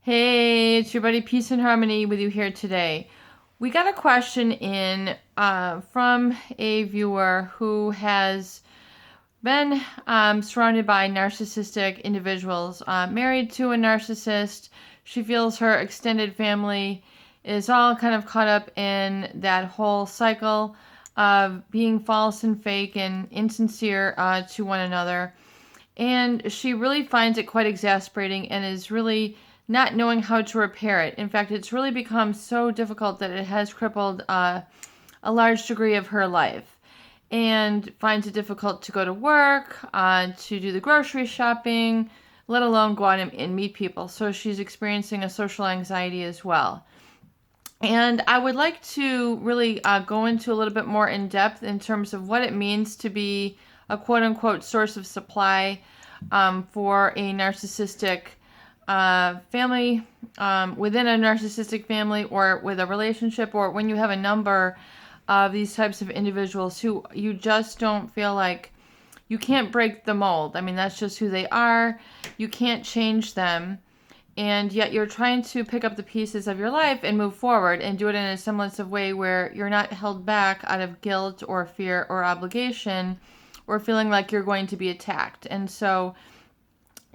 Hey, it's your buddy Peace and Harmony with you here today. We got a question in from a viewer who has been surrounded by narcissistic individuals, married to a narcissist. She feels her extended family is all kind of caught up in that whole cycle of being false and fake and insincere to one another. And she really finds it quite exasperating and is really not knowing how to repair it. In fact, it's really become so difficult that it has crippled a large degree of her life, and finds it difficult to go to work, to do the grocery shopping, let alone go out and meet people. So she's experiencing a social anxiety as well. And I would like to really go into a little bit more in depth in terms of what it means to be a quote unquote source of supply for a narcissistic family, within a narcissistic family, or with a relationship, or when you have a number of these types of individuals who you just don't feel like you can't break the mold. I mean, that's just who they are. You can't change them. And yet you're trying to pick up the pieces of your life and move forward and do it in a semblance of way where you're not held back out of guilt or fear or obligation or feeling like you're going to be attacked. And so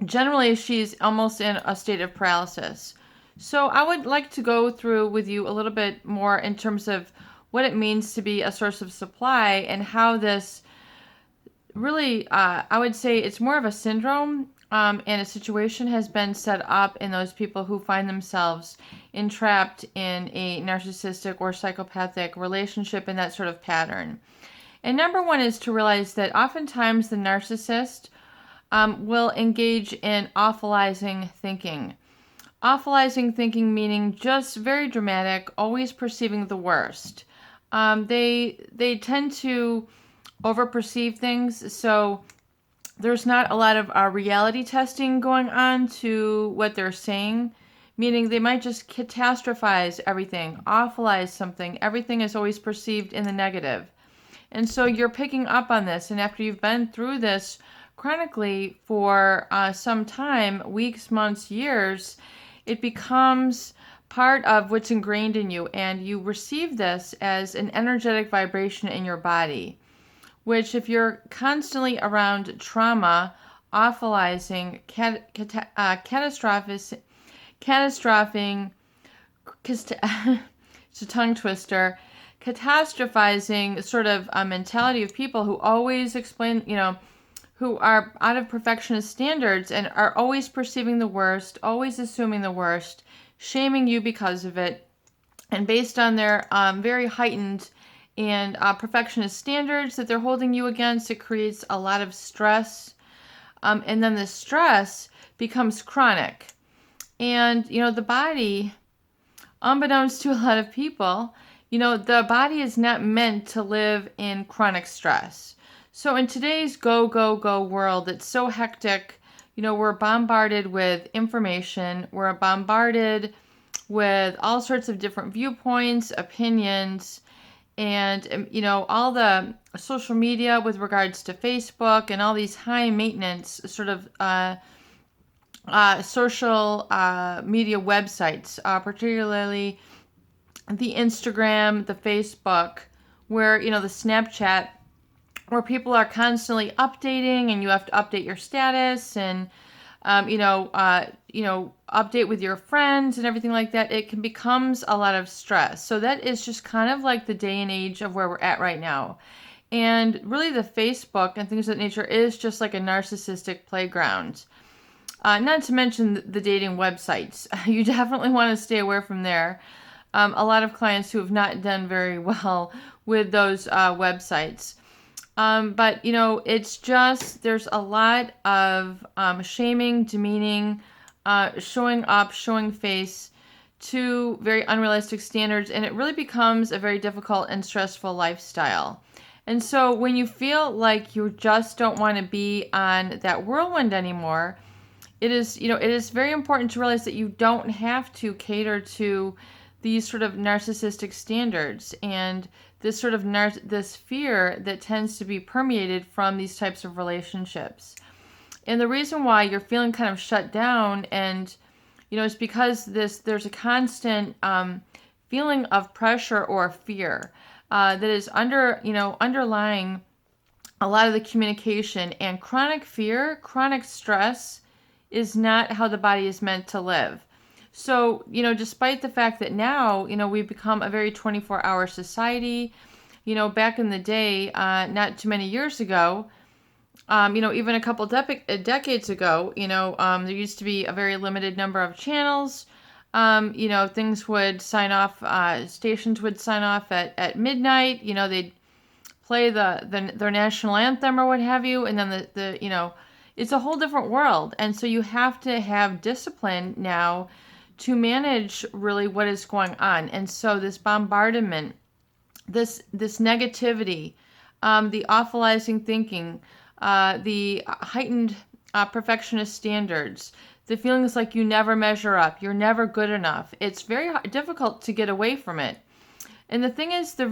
generally she's almost in a state of paralysis. So I would like to go through with you a little bit more in terms of what it means to be a source of supply and how this really, I would say it's more of a syndrome, and a situation has been set up in those people who find themselves entrapped in a narcissistic or psychopathic relationship in that sort of pattern. And number one is to realize that oftentimes the narcissist will engage in awfulizing thinking. Awfulizing thinking meaning just very dramatic, always perceiving the worst. They tend to overperceive things, so there's not a lot of reality testing going on to what they're saying, meaning they might just catastrophize everything, awfulize something. Everything is always perceived in the negative. And so you're picking up on this, and after you've been through this chronically for some time, weeks, months, years, it becomes part of what's ingrained in you, and you receive this as an energetic vibration in your body, which if you're constantly around trauma, awfulizing, catastrophizing, it's a tongue twister, catastrophizing sort of a mentality of people who always explain, who are out of perfectionist standards and are always perceiving the worst, always assuming the worst, shaming you because of it, and based on their very heightened and perfectionist standards that they're holding you against, it creates a lot of stress. And then the stress becomes chronic. And, the body, unbeknownst to a lot of people, the body is not meant to live in chronic stress. So in today's go, go, go world, it's so hectic. We're bombarded with information. We're bombarded with all sorts of different viewpoints, opinions, and all the social media with regards to Facebook and all these high maintenance sort of social media websites, particularly the Instagram, the Facebook, where the Snapchat, where people are constantly updating, and you have to update your status and update with your friends and everything like that. It becomes a lot of stress. So that is just kind of like the day and age of where we're at right now. And really the Facebook and things of that nature is just like a narcissistic playground. Not to mention the dating websites. You definitely want to stay away from there. A lot of clients who have not done very well with those websites. But, it's just, there's a lot of shaming, demeaning, showing up, showing face to very unrealistic standards, and it really becomes a very difficult and stressful lifestyle. And so when you feel like you just don't want to be on that whirlwind anymore, it is very important to realize that you don't have to cater to these sort of narcissistic standards and this sort of this fear that tends to be permeated from these types of relationships. And the reason why you're feeling kind of shut down and it's because there's a constant feeling of pressure or fear that is underlying a lot of the communication. And chronic fear, chronic stress is not how the body is meant to live. So, despite the fact that now, we've become a very 24-hour society, back in the day, not too many years ago, even a couple decades ago, there used to be a very limited number of channels. Things would sign off, stations would sign off at midnight. They'd play their national anthem or what have you, and then it's a whole different world. And so you have to have discipline now to manage really what is going on. And so this bombardment, this negativity, the awfulizing thinking, the heightened perfectionist standards, the feelings like you never measure up, you're never good enough. It's very difficult to get away from it. And the thing is, the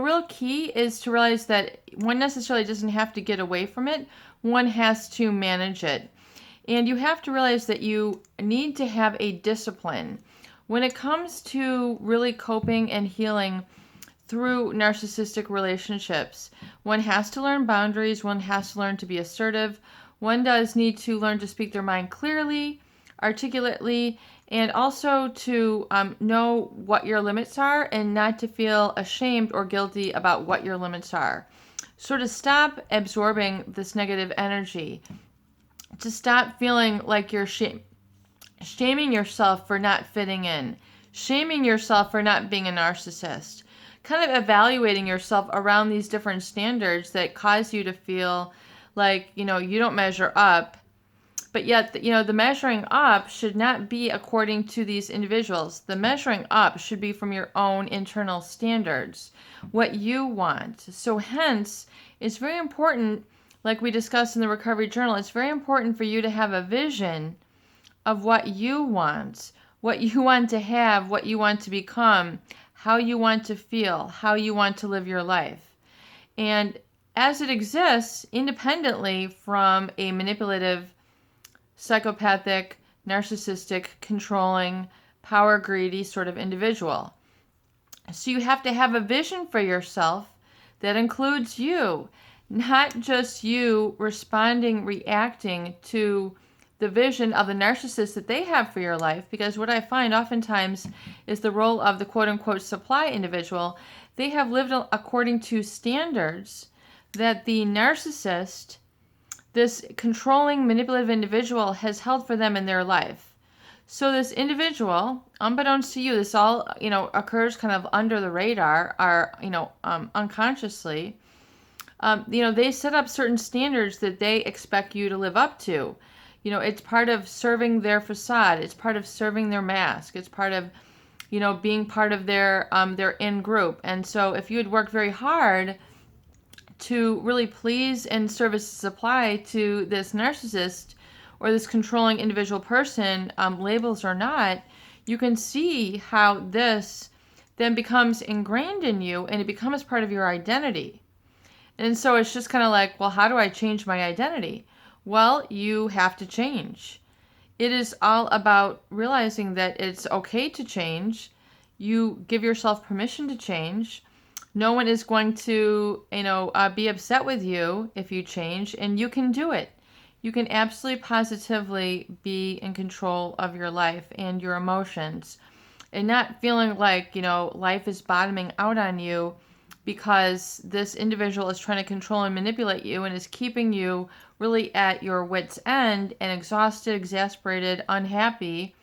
real key is to realize that one necessarily doesn't have to get away from it. One has to manage it. And you have to realize that you need to have a discipline. When it comes to really coping and healing through narcissistic relationships, one has to learn boundaries. One has to learn to be assertive. One does need to learn to speak their mind clearly, articulately, and also to know what your limits are and not to feel ashamed or guilty about what your limits are. So to stop absorbing this negative energy, to stop feeling like you're shaming yourself for not fitting in, shaming yourself for not being a narcissist, kind of evaluating yourself around these different standards that cause you to feel like, you don't measure up. But yet, the measuring up should not be according to these individuals. The measuring up should be from your own internal standards, what you want. So hence, it's very important, like we discussed in the Recovery Journal, it's very important for you to have a vision of what you want to have, what you want to become, how you want to feel, how you want to live your life. And as it exists independently from a manipulative, psychopathic, narcissistic, controlling, power greedy sort of individual. So you have to have a vision for yourself that includes you, not just you reacting to the vision of the narcissist that they have for your life. Because what I find oftentimes is the role of the quote-unquote supply individual. They have lived according to standards that the narcissist, this controlling, manipulative individual, has held for them in their life. So this individual, unbeknownst to you, this all, occurs kind of under the radar, unconsciously. They set up certain standards that they expect you to live up to. It's part of serving their facade. It's part of serving their mask. It's part of, being part of their in group. And so if you had worked very hard to really please and service supply to this narcissist or this controlling individual person, labels or not, you can see how this then becomes ingrained in you and it becomes part of your identity. And so it's just kind of like, well, how do I change my identity? Well, you have to change. It is all about realizing that it's okay to change. You give yourself permission to change. No one is going to, be upset with you if you change, and you can do it. You can absolutely positively be in control of your life and your emotions and not feeling like, life is bottoming out on you because this individual is trying to control and manipulate you and is keeping you really at your wit's end and exhausted, exasperated, unhappy.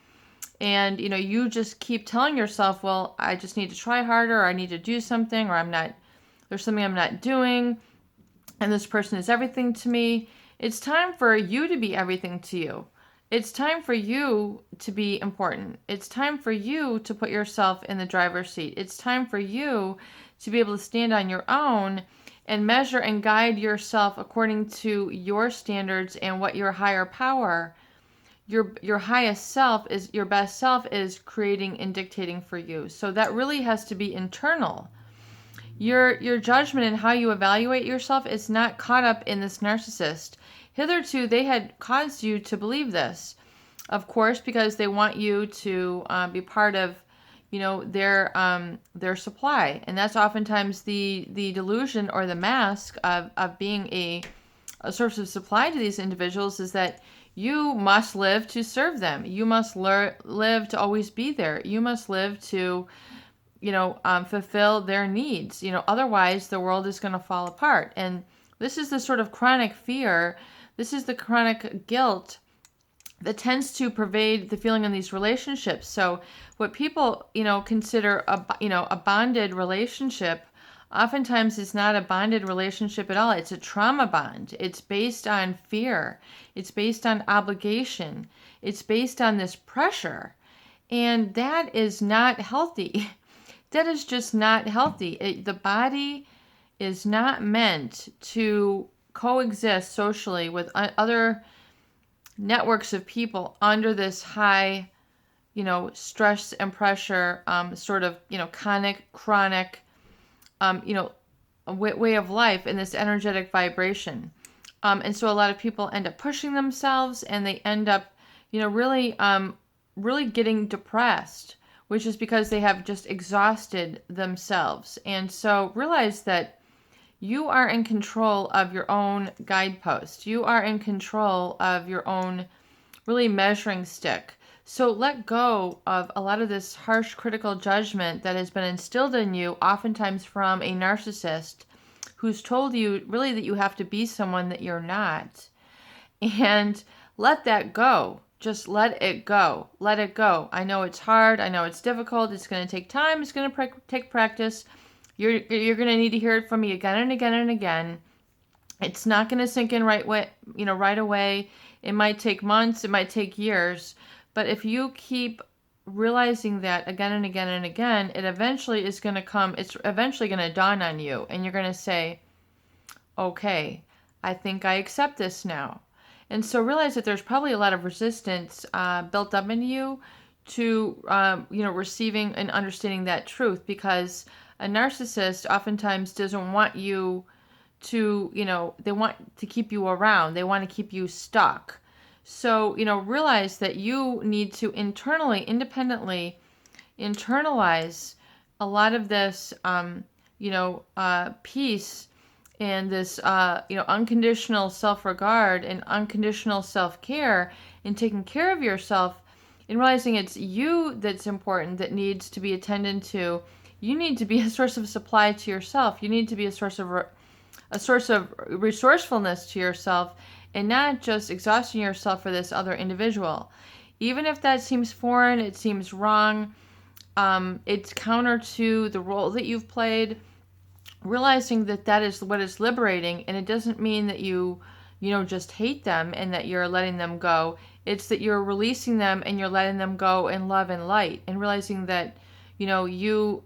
And, you just keep telling yourself, well, I just need to try harder, or I need to do something, or there's something I'm not doing, and this person is everything to me. It's time for you to be everything to you. It's time for you to be important. It's time for you to put yourself in the driver's seat. It's time for you to be able to stand on your own and measure and guide yourself according to your standards and what your higher power, your highest self, is your best self, is creating and dictating for you. So that really has to be internal. Your judgment and how you evaluate yourself is not caught up in this narcissist. Hitherto, they had caused you to believe this. of course, because they want you to be part of, their supply. And that's oftentimes the delusion or the mask of being a source of supply to these individuals, is that you must live to serve them. You must live to always be there. You must live to, fulfill their needs. Otherwise the world is going to fall apart. And this is the sort of chronic fear. This is the chronic guilt that tends to pervade the feeling in these relationships. So what people, consider a bonded relationship, oftentimes is not a bonded relationship at all. It's a trauma bond. It's based on fear. It's based on obligation. It's based on this pressure. And that is not healthy. That is just not healthy. The body is not meant to coexist socially with other networks of people under this high, stress and pressure, sort of, chronic, way of life in this energetic vibration. And so a lot of people end up pushing themselves, and they end up, really getting depressed, which is because they have just exhausted themselves. And so realize that you are in control of your own guidepost. You are in control of your own really measuring stick. So let go of a lot of this harsh critical judgment that has been instilled in you, oftentimes from a narcissist who's told you really that you have to be someone that you're not. And let that go. Just let it go. Let it go. I know it's hard. I know it's difficult. It's going to take time. It's going to take practice. You're going to need to hear it from me again and again and again. It's not going to sink in right away. It might take months. It might take years. But if you keep realizing that again and again and again, it eventually is going to come. It's eventually going to dawn on you, and you're going to say, okay, I think I accept this now. And so realize that there's probably a lot of resistance built up in you to, receiving and understanding that truth, because a narcissist oftentimes doesn't want you to, they want to keep you around. They want to keep you stuck. So, realize that you need to internally, independently internalize a lot of this, peace and this, unconditional self-regard and unconditional self-care, and taking care of yourself, and realizing it's you that's important, that needs to be attended to. You need to be a source of supply to yourself. You need to be a source of resourcefulness to yourself, and not just exhausting yourself for this other individual. Even if that seems foreign, it seems wrong, it's counter to the role that you've played. Realizing that is what is liberating, and it doesn't mean that you just hate them and that you're letting them go. It's that you're releasing them and you're letting them go in love and light, and realizing that you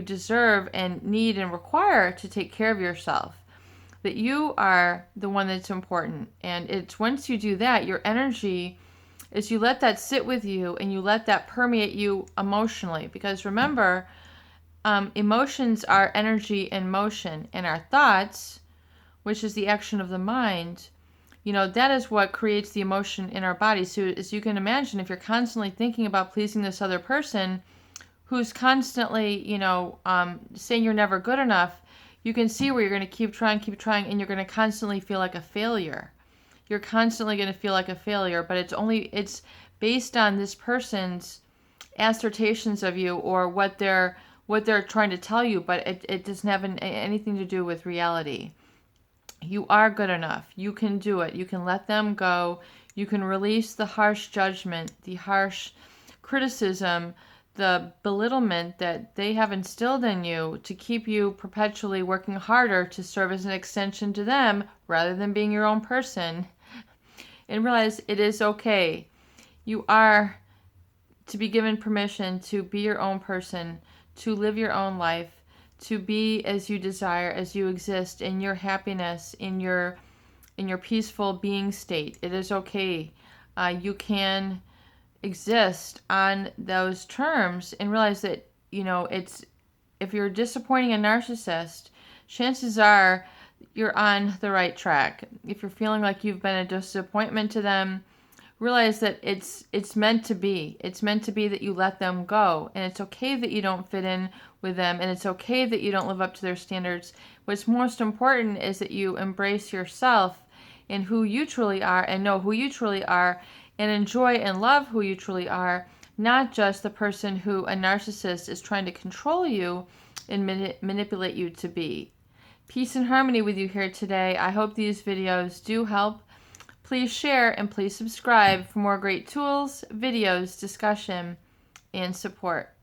deserve and need and require to take care of yourself, that you are the one that's important. And it's once you do that, your energy, is you let that sit with you and you let that permeate you emotionally. Because remember, emotions are energy in motion, and our thoughts, which is the action of the mind, that is what creates the emotion in our body. So as you can imagine, if you're constantly thinking about pleasing this other person who's constantly, saying you're never good enough, you can see where you're going to keep trying, and you're going to constantly feel like a failure. You're constantly going to feel like a failure, but it's based on this person's assertions of you, or what they're trying to tell you, but it doesn't have anything to do with reality. You are good enough. You can do it. You can let them go. You can release the harsh judgment, the harsh criticism, the belittlement that they have instilled in you to keep you perpetually working harder to serve as an extension to them rather than being your own person. And realize it is okay. You are to be given permission to be your own person, to live your own life, to be as you desire, as you exist in your happiness, in your peaceful being state. It is okay. You can exist on those terms, and realize that, it's, if you're disappointing a narcissist, chances are you're on the right track. If you're feeling like you've been a disappointment to them, realize that it's meant to be. It's meant to be that you let them go, and it's okay that you don't fit in with them, and it's okay that you don't live up to their standards. What's most important is that you embrace yourself and who you truly are, and know who you truly are, and enjoy and love who you truly are, not just the person who a narcissist is trying to control you and manipulate you to be. Peace and harmony with you here today. I hope these videos do help. Please share and please subscribe for more great tools, videos, discussion, and support.